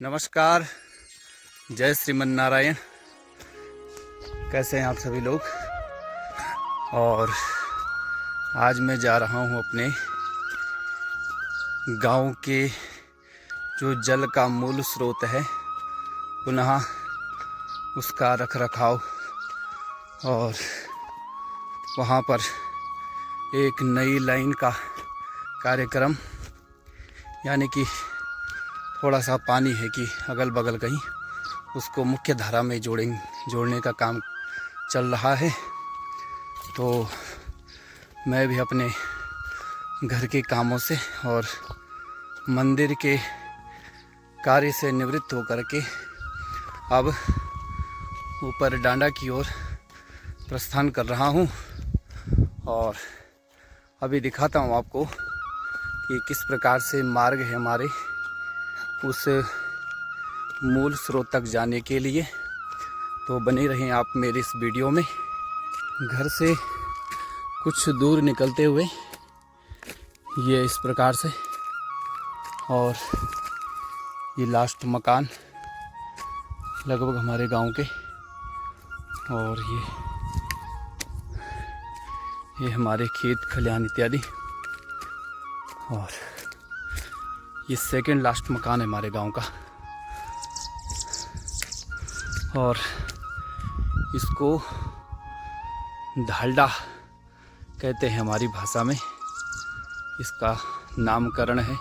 नमस्कार, जय श्रीमन नारायण। कैसे हैं आप सभी लोग। और आज मैं जा रहा हूं अपने गांव के जो जल का मूल स्रोत है पुनः उसका रखरखाव और वहां पर एक नई लाइन का कार्यक्रम, यानी कि थोड़ा सा पानी है कि अगल बगल कहीं उसको मुख्य धारा में जोड़ने का काम चल रहा है। तो मैं भी अपने घर के कामों से और मंदिर के कार्य से निवृत्त होकर के अब ऊपर डांडा की ओर प्रस्थान कर रहा हूँ। और अभी दिखाता हूँ आपको कि किस प्रकार से मार्ग है हमारे उस मूल स्रोत तक जाने के लिए। तो बने रहें आप मेरे इस वीडियो में। घर से कुछ दूर निकलते हुए ये इस प्रकार से, और ये लास्ट मकान लगभग हमारे गांव के, और ये हमारे खेत खलिहान इत्यादि, और ये सेकंड लास्ट मकान है हमारे गांव का। और इसको धालडा कहते हैं हमारी भाषा में, इसका नामकरण है।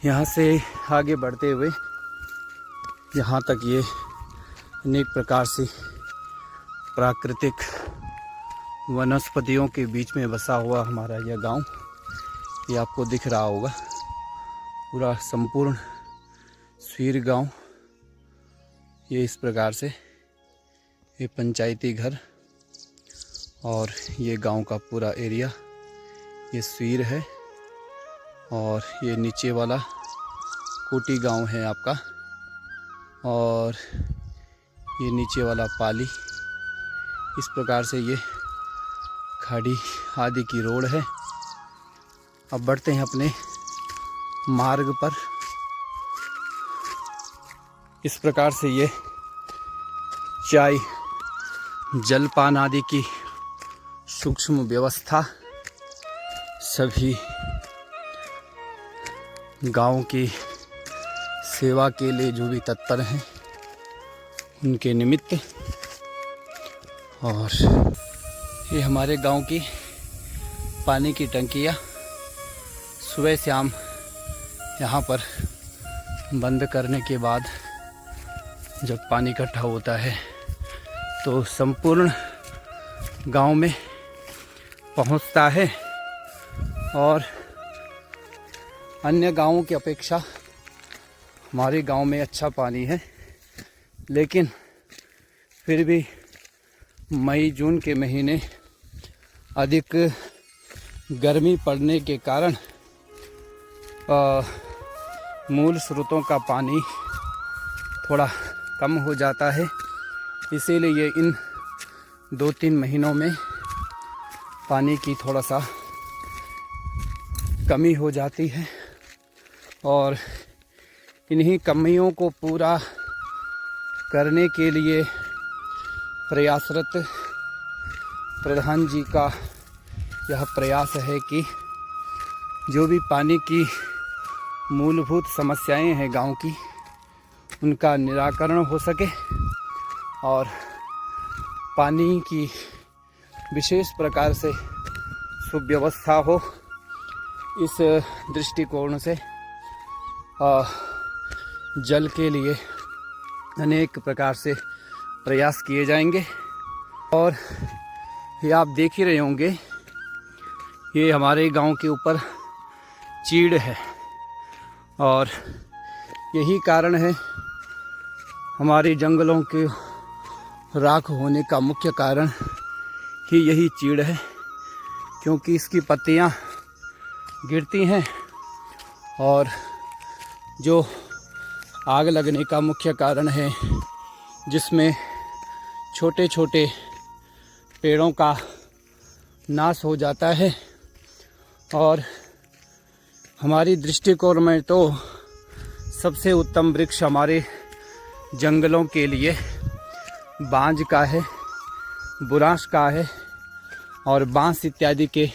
यहाँ से आगे बढ़ते हुए यहाँ तक ये अनेक प्रकार से प्राकृतिक वनस्पतियों के बीच में बसा हुआ हमारा यह गांव, ये आपको दिख रहा होगा। पूरा संपूर्ण स्वीर गांव ये इस प्रकार से, ये पंचायती घर और ये गांव का पूरा एरिया ये स्वीर है। और ये नीचे वाला कोटी गांव है आपका, और ये नीचे वाला पाली। इस प्रकार से ये खाड़ी आदि की रोड है। अब बढ़ते हैं अपने मार्ग पर। इस प्रकार से ये चाय जलपान आदि की सूक्ष्म व्यवस्था सभी गांव की सेवा के लिए जो भी तत्पर हैं उनके निमित्त। और ये हमारे गांव की पानी की टंकियाँ सुबह शाम यहाँ पर बंद करने के बाद जब पानी इकट्ठा होता है तो संपूर्ण गांव में पहुँचता है। और अन्य गांवों की अपेक्षा हमारे गांव में अच्छा पानी है, लेकिन फिर भी मई जून के महीने अधिक गर्मी पड़ने के कारण मूल स्रोतों का पानी थोड़ा कम हो जाता है। इसीलिए इन 2-3 महीनों में पानी की थोड़ा सा कमी हो जाती है। और इन्हीं कमियों को पूरा करने के लिए प्रयासरत प्रधान जी का यह प्रयास है कि जो भी पानी की मूलभूत समस्याएं हैं गांव की, उनका निराकरण हो सके और पानी की विशेष प्रकार से सुव्यवस्था हो। इस दृष्टिकोण से जल के लिए अनेक प्रकार से प्रयास किए जाएंगे। और ये आप देख ही रहे होंगे, ये हमारे गांव के ऊपर चीड़ है, और यही कारण है हमारे जंगलों के राख होने का मुख्य कारण ही यही चीड़ है, क्योंकि इसकी पत्तियां गिरती हैं और जो आग लगने का मुख्य कारण है, जिसमें छोटे छोटे पेड़ों का नाश हो जाता है। और हमारी दृष्टिकोण में तो सबसे उत्तम वृक्ष हमारे जंगलों के लिए बांज का है, बुरांश का है और बांस इत्यादि के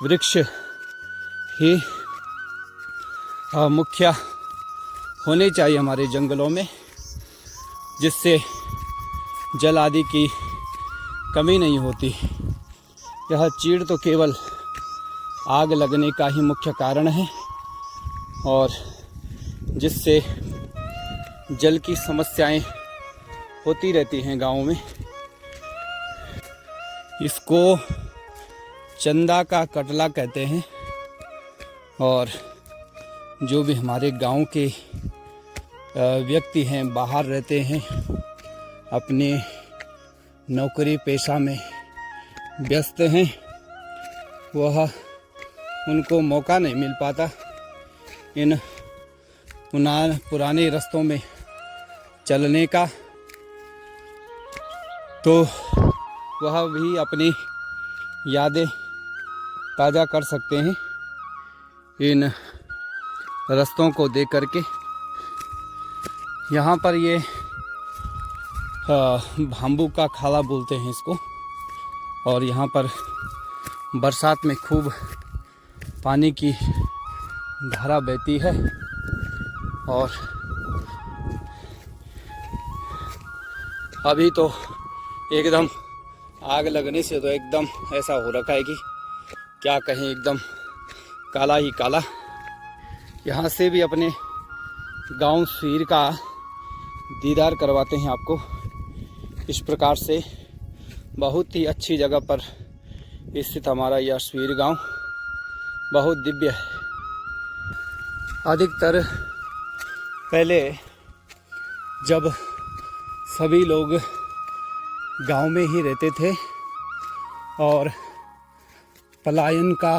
वृक्ष ही मुख्य होने चाहिए हमारे जंगलों में, जिससे जल आदि की कमी नहीं होती। यह चीड़ तो केवल आग लगने का ही मुख्य कारण है और जिससे जल की समस्याएं होती रहती हैं गाँव में। इसको चंदा का कटला कहते हैं और जो भी हमारे गांव के व्यक्ति हैं, बाहर रहते हैं, अपने नौकरी पेशा में व्यस्त हैं, वह उनको मौका नहीं मिल पाता इन पुराने रास्तों में चलने का, तो वह भी अपनी यादें ताज़ा कर सकते हैं इन रास्तों को देख करके। यहाँ पर ये भाम्बू का खाला बोलते हैं इसको, और यहाँ पर बरसात में खूब पानी की धारा बहती है और अभी तो एकदम आग लगने से तो एकदम ऐसा हो रखा है कि क्या कहें, एकदम काला ही काला। यहाँ से भी अपने गांव सीर का दीदार करवाते हैं आपको। इस प्रकार से बहुत ही अच्छी जगह पर स्थित हमारा यह स्वीर गांव बहुत दिव्य है। अधिकतर पहले जब सभी लोग गांव में ही रहते थे और पलायन का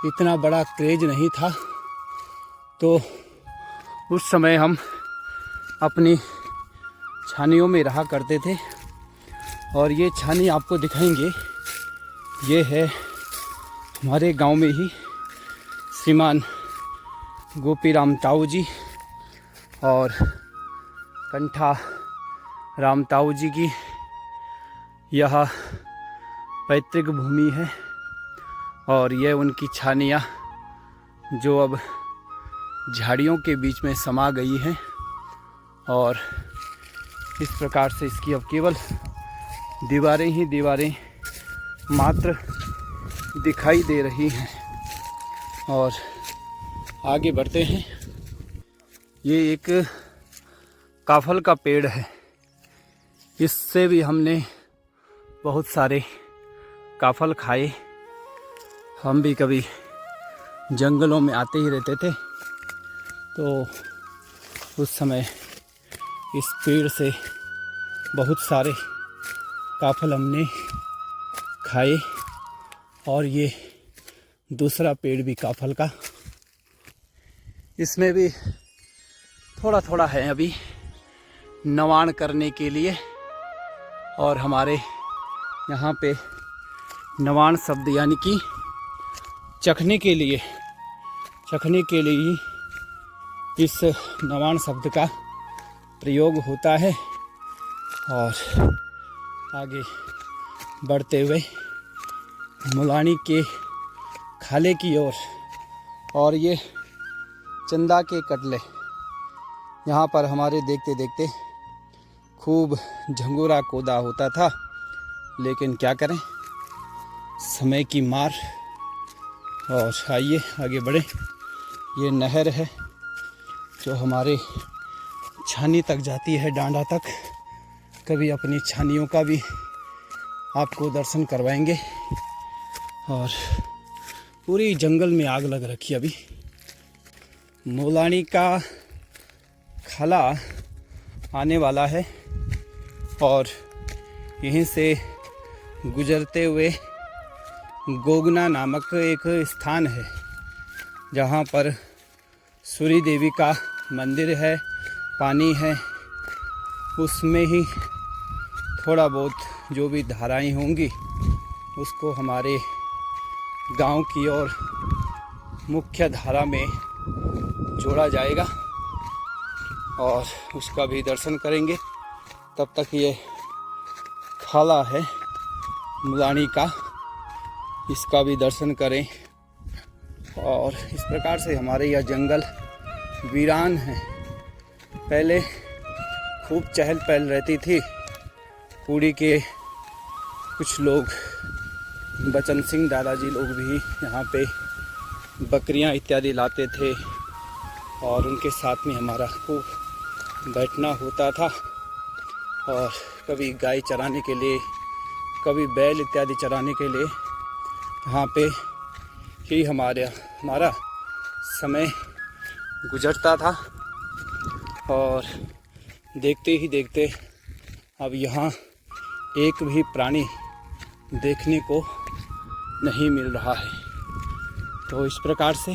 इतना बड़ा क्रेज नहीं था, तो उस समय हम अपनी छानियों में रहा करते थे। और ये छानी आपको दिखाएंगे, ये है हमारे गांव में ही श्रीमान गोपीराम ताऊ जी और कंठा राम ताऊ जी की यह पैतृक भूमि है और ये उनकी छानियाँ जो अब झाड़ियों के बीच में समा गई हैं और इस प्रकार से इसकी अब केवल दीवारें ही दीवारें मात्र दिखाई दे रही हैं। और आगे बढ़ते हैं। ये एक काफल का पेड़ है, इससे भी हमने बहुत सारे काफल खाए। हम भी कभी जंगलों में आते ही रहते थे, तो उस समय इस पेड़ से बहुत सारे काफल हमने खाए। और ये दूसरा पेड़ भी काफल का, इसमें भी थोड़ा थोड़ा है अभी नवाण करने के लिए। और हमारे यहाँ पे नवाण शब्द यानी कि चखने के लिए ही इस नवाण शब्द का प्रयोग होता है। और आगे बढ़ते हुए मुलानी के खाले की ओर, और ये चंदा के कटले, यहाँ पर हमारे देखते देखते खूब झंगोरा कोदा होता था, लेकिन क्या करें, समय की मार। और आइए आगे बढ़े। ये नहर है जो हमारे छानी तक जाती है, डांडा तक। कभी अपनी छानियों का भी आपको दर्शन करवाएंगे। और पूरी जंगल में आग लग रखी है अभी। मोलानी का खाला आने वाला है और यहीं से गुजरते हुए गोगना नामक एक स्थान है जहाँ पर सूरी देवी का मंदिर है, पानी है। उसमें ही थोड़ा बहुत जो भी धाराएं होंगी उसको हमारे गांव की और मुख्य धारा में जोड़ा जाएगा और उसका भी दर्शन करेंगे। तब तक ये खाला है मुलानी का, इसका भी दर्शन करें। और इस प्रकार से हमारे यह जंगल वीरान है। पहले खूब चहल पहल रहती थी। पुरी के कुछ लोग, बचन सिंह दादाजी लोग भी यहाँ पे बकरियाँ इत्यादि लाते थे और उनके साथ में हमारा खूब बैठना होता था। और कभी गाय चराने के लिए, कभी बैल इत्यादि चराने के लिए यहाँ पे ही हमारा समय गुजरता था। और देखते ही देखते अब यहाँ एक भी प्राणी देखने को नहीं मिल रहा है। तो इस प्रकार से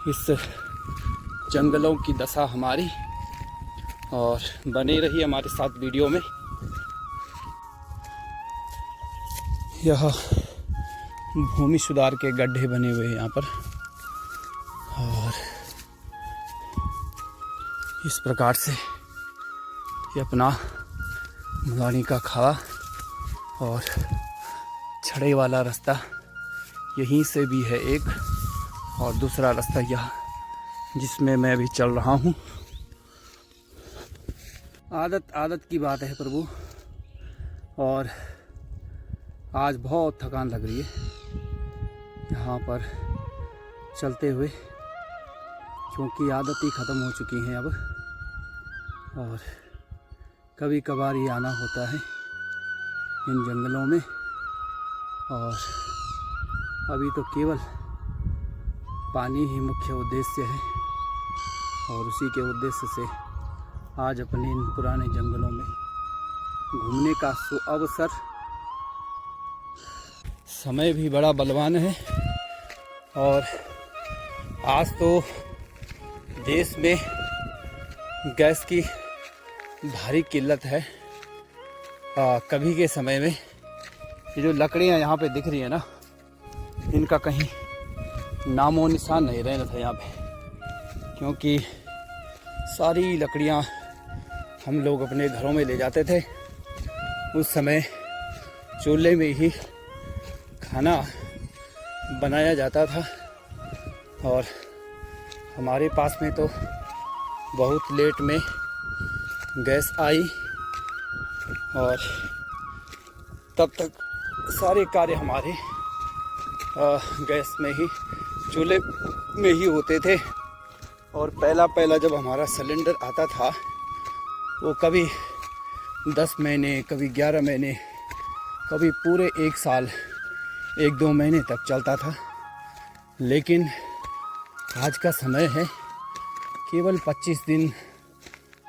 इस जंगलों की दशा हमारी। और बने रही हमारे साथ वीडियो में। यह भूमि सुधार के गड्ढे बने हुए हैं यहाँ पर। और इस प्रकार से ये अपना मुलानी का खाला और छड़े वाला रास्ता यहीं से भी है एक, और दूसरा रास्ता यह जिसमें मैं अभी चल रहा हूँ। आदत की बात है प्रभु। और आज बहुत थकान लग रही है यहाँ पर चलते हुए, क्योंकि आदत ही ख़त्म हो चुकी है अब। और कभी कभार ही आना होता है इन जंगलों में। और अभी तो केवल पानी ही मुख्य उद्देश्य है, और उसी के उद्देश्य से आज अपने इन पुराने जंगलों में घूमने का अवसर। समय भी बड़ा बलवान है और आज तो देश में गैस की भारी किल्लत है। कभी के समय में ये जो लकड़ियाँ यहाँ पे दिख रही है ना, इनका कहीं नामो निशान नहीं रहना था यहाँ पे, क्योंकि सारी लकड़ियाँ हम लोग अपने घरों में ले जाते थे। उस समय चूल्हे में ही खाना बनाया जाता था। और हमारे पास में तो बहुत लेट में गैस आई, और तब तक सारे कार्य हमारे गैस में ही, चूल्हे में ही होते थे। और पहला जब हमारा सिलेंडर आता था वो कभी 10 महीने, कभी 11 महीने, कभी पूरे 1 साल, 1-2 महीने तक चलता था। लेकिन आज का समय है केवल 25 दिन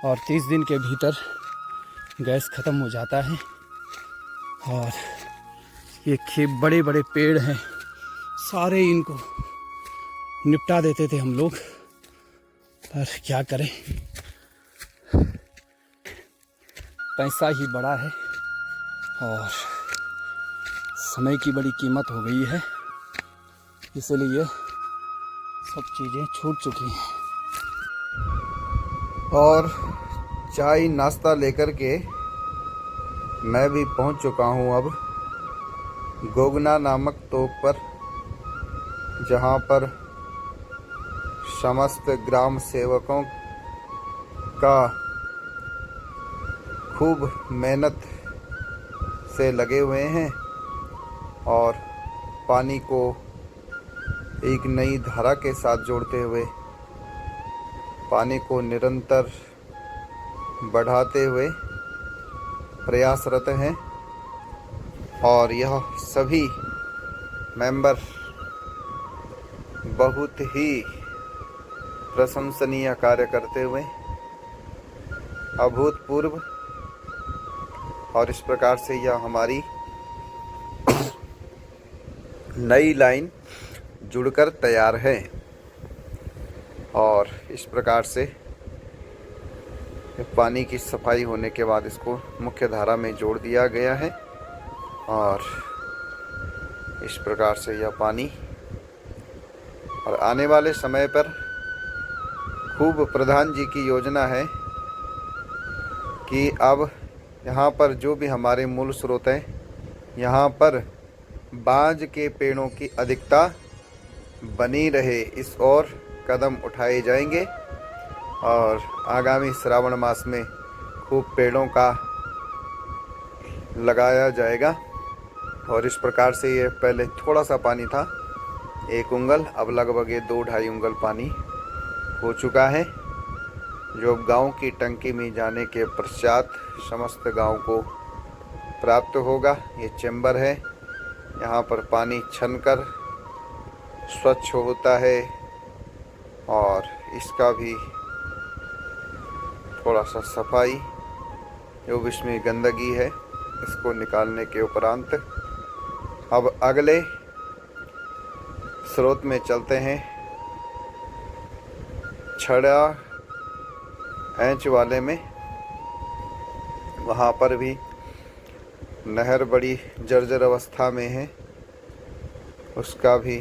और 30 दिन के भीतर गैस ख़त्म हो जाता है। और ये बड़े बड़े पेड़ हैं, सारे इनको निपटा देते थे हम लोग, पर क्या करें, पैसा ही बड़ा है और समय की बड़ी कीमत हो गई है, इसलिए सब चीज़ें छूट चुकी हैं। और चाय नाश्ता लेकर के मैं भी पहुंच चुका हूं अब गोगना नामक तोप पर, जहां पर समस्त ग्राम सेवकों का खूब मेहनत से लगे हुए हैं और पानी को एक नई धारा के साथ जोड़ते हुए, पानी को निरंतर बढ़ाते हुए प्रयासरत हैं। और यह सभी मेंबर बहुत ही प्रशंसनीय कार्य करते हुए अभूतपूर्व। और इस प्रकार से यह हमारी नई लाइन जुड़कर तैयार है। और इस प्रकार से पानी की सफाई होने के बाद इसको मुख्य धारा में जोड़ दिया गया है। और इस प्रकार से यह पानी और आने वाले समय पर खूब प्रधान जी की योजना है कि अब यहाँ पर जो भी हमारे मूल स्रोत हैं, यहाँ पर बांज के पेड़ों की अधिकता बनी रहे, इस ओर कदम उठाए जाएंगे और आगामी श्रावण मास में खूब पेड़ों का लगाया जाएगा। और इस प्रकार से ये पहले थोड़ा सा पानी था, 1 उंगल, अब लगभग ये 2-2.5 उंगल पानी हो चुका है, जो गांव की टंकी में जाने के पश्चात समस्त गांव को प्राप्त होगा। ये चैम्बर है, यहाँ पर पानी छनकर स्वच्छ होता है और इसका भी थोड़ा सा सफाई, जो भी इसमें गंदगी है इसको निकालने के उपरांत अब अगले स्रोत में चलते हैं। छड़ा एंच वाले में, वहाँ पर भी नहर बड़ी जर्जर अवस्था में है, उसका भी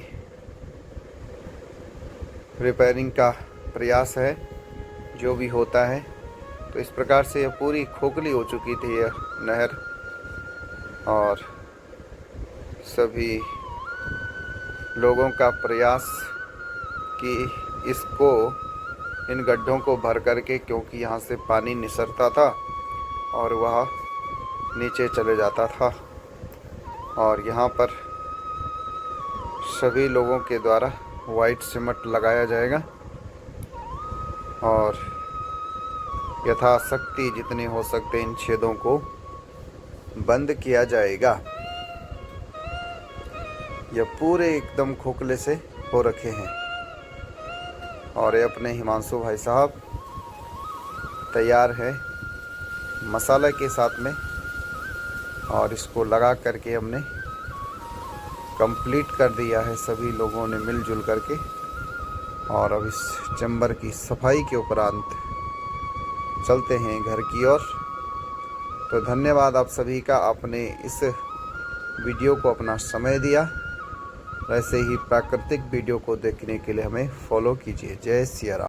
रिपेयरिंग का प्रयास है, जो भी होता है। तो इस प्रकार से यह पूरी खोखली हो चुकी थी यह नहर, और सभी लोगों का प्रयास कि इसको, इन गड्ढों को भर करके, क्योंकि यहाँ से पानी निसरता था और वह नीचे चले जाता था, और यहाँ पर सभी लोगों के द्वारा वाइट सीमेंट लगाया जाएगा और यथाशक्ति जितने हो सकते इन छेदों को बंद किया जाएगा। यह पूरे एकदम खोखले से हो रखे हैं और ये अपने हिमांशु भाई साहब तैयार है मसाला के साथ में, और इसको लगा करके हमने कंप्लीट कर दिया है सभी लोगों ने मिलजुल करके। और अब इस चैम्बर की सफाई के उपरांत चलते हैं घर की ओर। तो धन्यवाद आप सभी का, आपने इस वीडियो को अपना समय दिया। वैसे ही प्राकृतिक वीडियो को देखने के लिए हमें फॉलो कीजिए। जय सिया राम।